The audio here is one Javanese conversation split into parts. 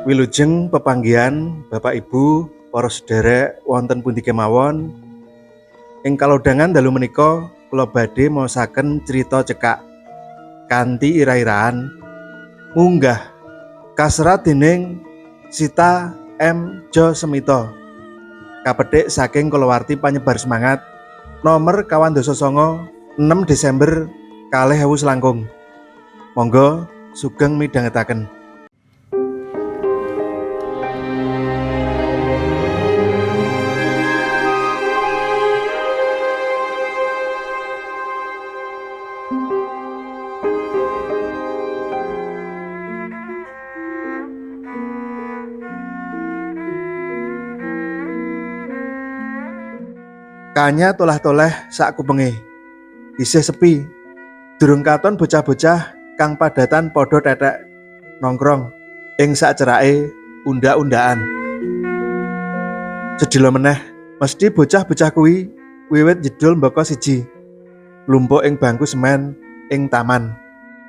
Wilujeng pepanggihan Bapak Ibu, para sedherek wonten pundi kemawon. Ing kalodhangan dalu menika kula badhe maosaken crita cekak kanthi ira-iraan munggah kaserat dening Sita M. Jo Semito. Kapethik saking kulawarti panyebar semangat nomor 29 6 Desember 2019. Monggo sugeng midhangetaken. Kanya tolah-toleh sak kupenge. Isih sepi. Durung katon bocah-bocah kang padatan padha tetek nongkrong ing sak cerake unda-undaan. Sedhela meneh, mesti bocah-bocah kuwi wiwit jedul mbaka siji. Lumpuk ing bangku semen ing taman.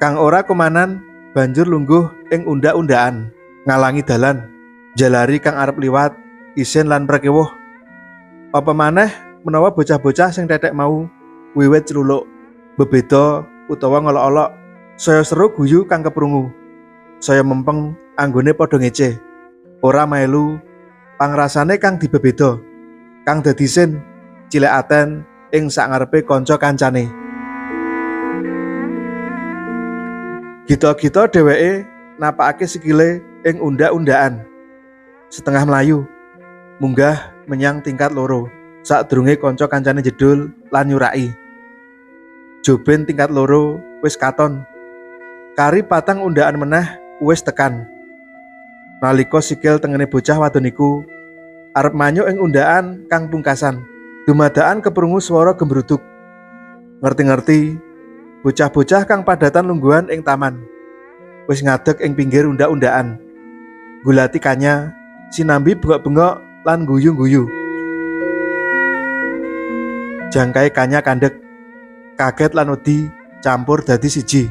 Kang ora kumanan banjur lungguh ing unda-undaan, ngalangi dalan, jalari kang arep liwat, isin lan prekewuh. Apa maneh menawa bocah-bocah sing tetek mau wiwit celuluk, bebeda utawa ngolok-olok, saya seru guyu kang keprungu. Saya mempeng anggone padha ngece. Ora melu pangrasane kang dibebeda, kang dadi sin cilik aten ing sak ngarepe kanca kancane. Gita-gita dheweke napakake sikile ing unda-undaan. Setengah mlayu, munggah menyang tingkat loro. Sadurunge kanca kancane jedul lan nyuraki. Joben tingkat loro wis katon. Kari patang undaan meneh wis tekan. Nalika sikil tengene bocah wadon iku arep manyuk ing undaan kang pungkasan, dumadaan keprungu swara gembruduk. Ngerti-ngerti, bocah-bocah kang padatan lungguhan ing taman wis ngadeg ing pinggir unda-undaan. Gulati kanya, sinambi bengok-bengok lan guyu-guyu. Jangkai kanya kandhek, kaget lan wedi campur dadi siji.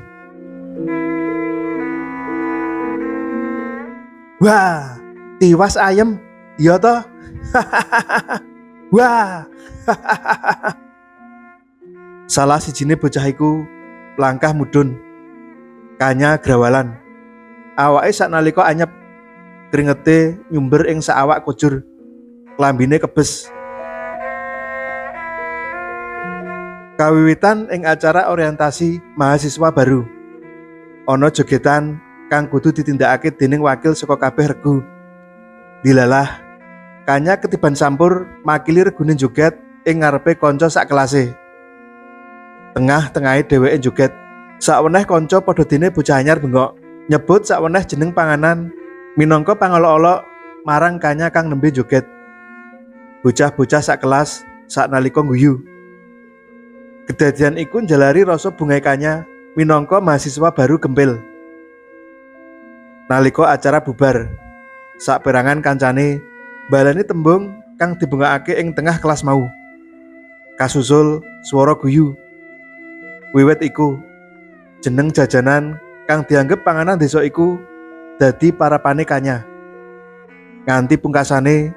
Wah, tiwas ayem, iya toh? Wah. Salah sijine bocah iku langkah mudhun. Kanya grawalan. Awake saknalika anyep, kringete nyumber ing saawak kujur. Klambine kebes. Kawiwitan ing acara orientasi mahasiswa baru. Ana jogetan kang kudu ditindakake dening wakil saka kabeh regu. Dilalah, Kanya ketiban sampur makili regune joget ing ngarepe kanca sak kelase. Tengah-tengahe dheweke joget. Saweneh kanca padha dene bocah anyar bengok, nyebut saweneh jeneng panganan minangka pangolok-olok marang Kanya kang nembe joget. Bocah-bocah sak kelas saknalika guyu. Kedadian iku njalari rasa bungahe Kanya minangka mahasiswa baru gempil. Nalika acara bubar, saperangan kancane balani tembung kang dibungakake ing tengah kelas mau. Kasusul swara guyu. Wiwit iku, jeneng jajanan kang dianggep panganan desa iku dadi parapane Kanya. Nganti pungkasane,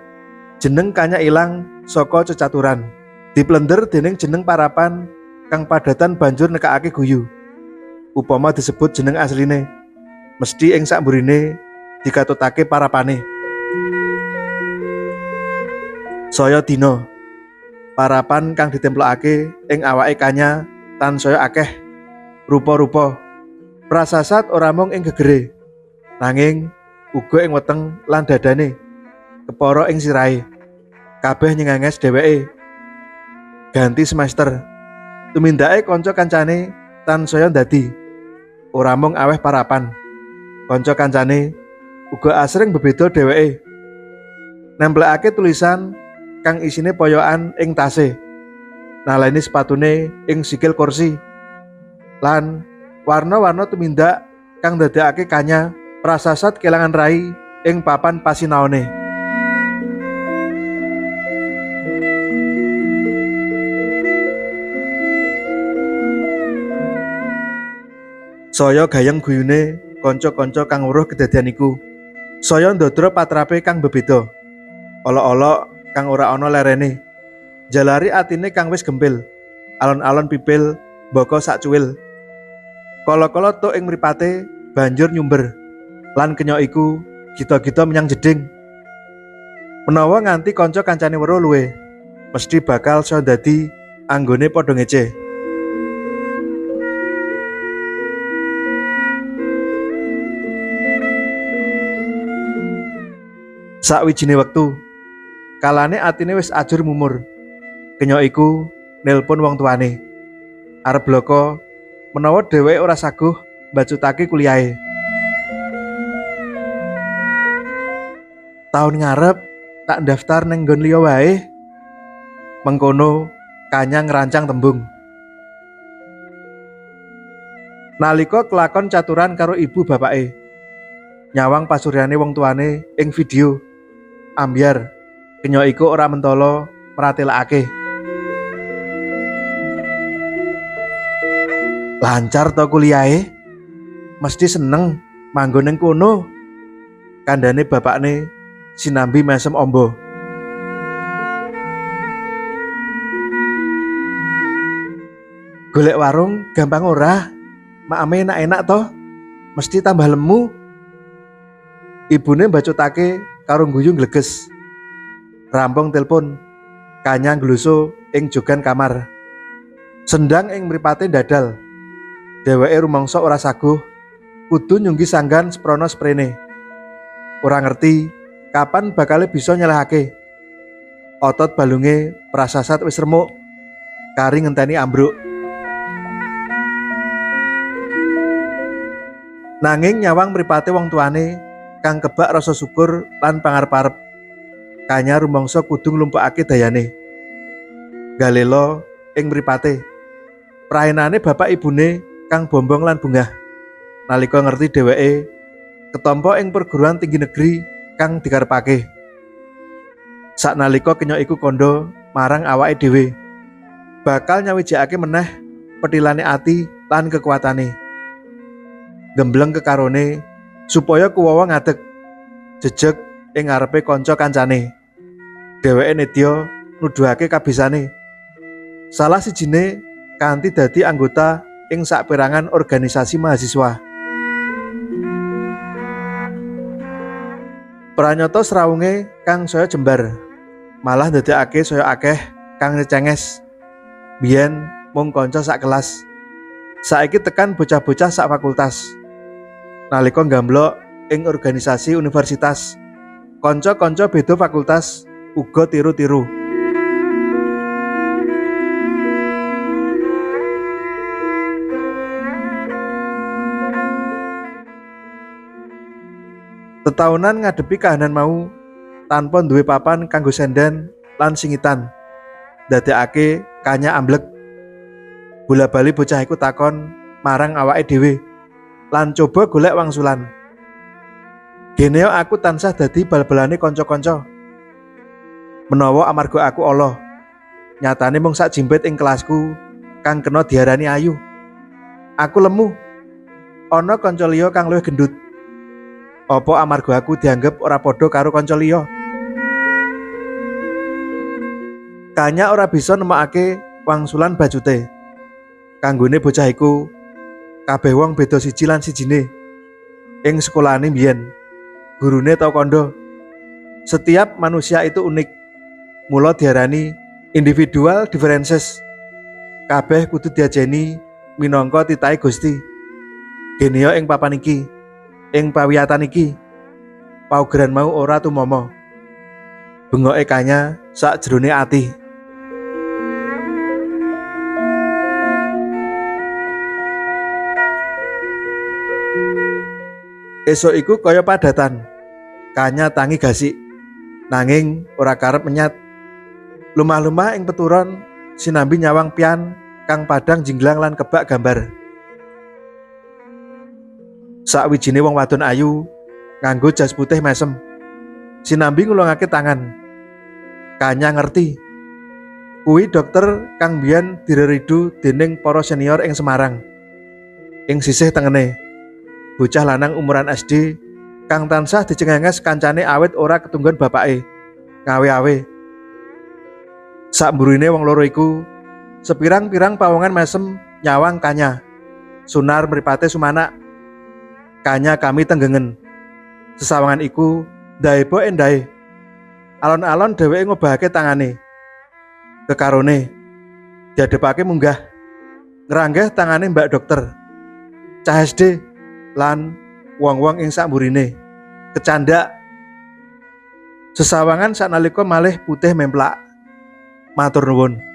jeneng Kanya ilang saka cecaturan, diplender dening jeneng parapan kang padatan banjur nekakake guyu. Upama disebut jeneng asline, mesti ing sakmburine dikatutake parapane. Saya dina, parapan kang ditemplokake ing awake Kanya tansaya akeh. Rupa-rupa prasasat ora mung ing gegere, nanging uga ing weteng lan dadane, kepara ing sirahe. Kabeh nyengenges dheweke. Ganti semester, tumindake kanca kancane tansaya ndadi. Ora mung aweh parapan, kanca kancane uga asring bebeda dheweke. Nemplekake tulisan kang isine poyokan ing tase, naleni sepatune ing sikil kursi, lan warna-warna tumindak kang ndadekake Kanya prasasat kelangan rai ing papan pasinaone. Saya gayeng guyune kanca-kanca kang weruh kedadian iku. Saya ndodro patrape kang bebeda. Olok-olok kang ora ana lerene. Jalari atine kang wis gempil. Alon-alon pipil mbaka sak cuwil. Kala-kala tuk ing mripate banjur nyumber. Lan kenya iku gita-gita menyang jeding. Menawa nganti kanca kancane weruh luwe, mesti bakal saya dadi anggone padha ngece. Sakwijine wektu, kalane atine wis ajur mumur. Kenya iku nelpon wong tuane. Arep bloko menawa dheweke ora saguh mbacutake kuliahe. Taun ngarep tak daftar neng nggon liya wae. Mengkono Kanya ngerancang tembung. Nalika kelakon caturan karo ibu bapake, nyawang pasuryane wong tuane ing video. Ambyar kenya iku ora mentolo pratelakake. Lancar to kuliahe? Mesti seneng manggon ning kono. Kandhane bapakne sinambi mesem ombo. Golek warung gampang ora? Makame enak-enak to? Mesti tambah lemu. Ibune mbacutake karo guyu ngleges. Rampung telepon, Kanya nglusu ing jogan kamar. Sendang ing mripate ndadal. Dheweke rumangsa ora saguh, kudu nyunggi sanggan sprono sprene. Ora ngerti kapan bakale bisa nyelehake. Otot balunge prasasat wis remuk, kari ngenteni ambruk. Nanging nyawang mripate wong tuane kang kebak rasa syukur lan pangarep-arep. Kanya rumangsa kudu nglumpukake dayane. Galela ing mripate. Praenane bapak ibune kang bombong lan bungah. Nalika ngerti dheweke ketampa ing perguruan tinggi negeri kang dikarepake. Saknalika kenya iku kandha marang awake dhewe. Bakal nyawijake meneh petilane ati lan kekuatane. Gembleng kekarone supaya kuwawa ngadeg jejeg ing ngarepe kanca kancane. Dheweke nedya nuduhake kabisane. Salah sijine kanthi dadi anggota ing saperangan organisasi mahasiswa. Pranyata srawunge kang saya jembar, malah ndadekake saya akeh kang ngecenges. Biyen mung kanca sak kelas, saiki tekan bocah-bocah sak fakultas. Nalika nggamblok ing organisasi universitas, kanca-kanca beda fakultas uga tiru-tiru. Tetaunan ngadepi kahanan mau tanpa duwe papan kanggo sendan lan singitan. Ndadekake Kanya amblek. Bola-bali bocah iku takon marang awake dhewe lan coba golek wangsulan. Geneo aku tansah dadi bal-balane kanca-kanca. Menawa amarga aku ala, nyatane mung sak jimbet ing kelasku kang kena diarani ayu. Aku lemu. Ana kanca liya kang luwih gendut. Apa amarga aku dianggep ora padha karo kanca liya? Kanya ora bisa nemokake wangsulan bajute. Kanggone bocah iku kabeh wong beda siji lan sijine. Ing sekolahane mbiyen, gurune tau kandha, setiap manusia itu unik. Mula diarani individual differences. Kabeh kudu diajeni minangka titahe Gusti. Geneo ing papan iki, ing pawiyatan iki, paugeran mau ora tumama. Bengoke Kanya sak jerone ati. Esuk iku kaya padatan. Kanya tangi gasik, nanging ora karep menyat. Lumah-lumah ing peturon sinambi nyawang pian kang padang jinglang lan kebak gambar. Sakwijine wong wadon ayu nganggo jas putih mesem. Sinambi ngulungake tangan. Kanya ngerti. Kuwi dokter kang biyen direridu dening para senior ing Semarang. Ing sisih tengene, bocah lanang umuran SD kang tansah dicengenges kancane awit ora ketunggon bapake ngawe-awe. Sak mburine wong loro iku sepirang-pirang pawongan mesem nyawang Kanya. Sunar mripate sumanak Kanya kami tenggengen. Sesawangan iku ndaeba endahe. Alon-alon dheweke ngobahake tangane. Kekarone diadepake munggah ngranggeh tangane Mbak Dokter. Cah SD lan wong-wong ing sak mburine kecandak. Sesawangan saknalika malih putih memplak. Matur nuwun.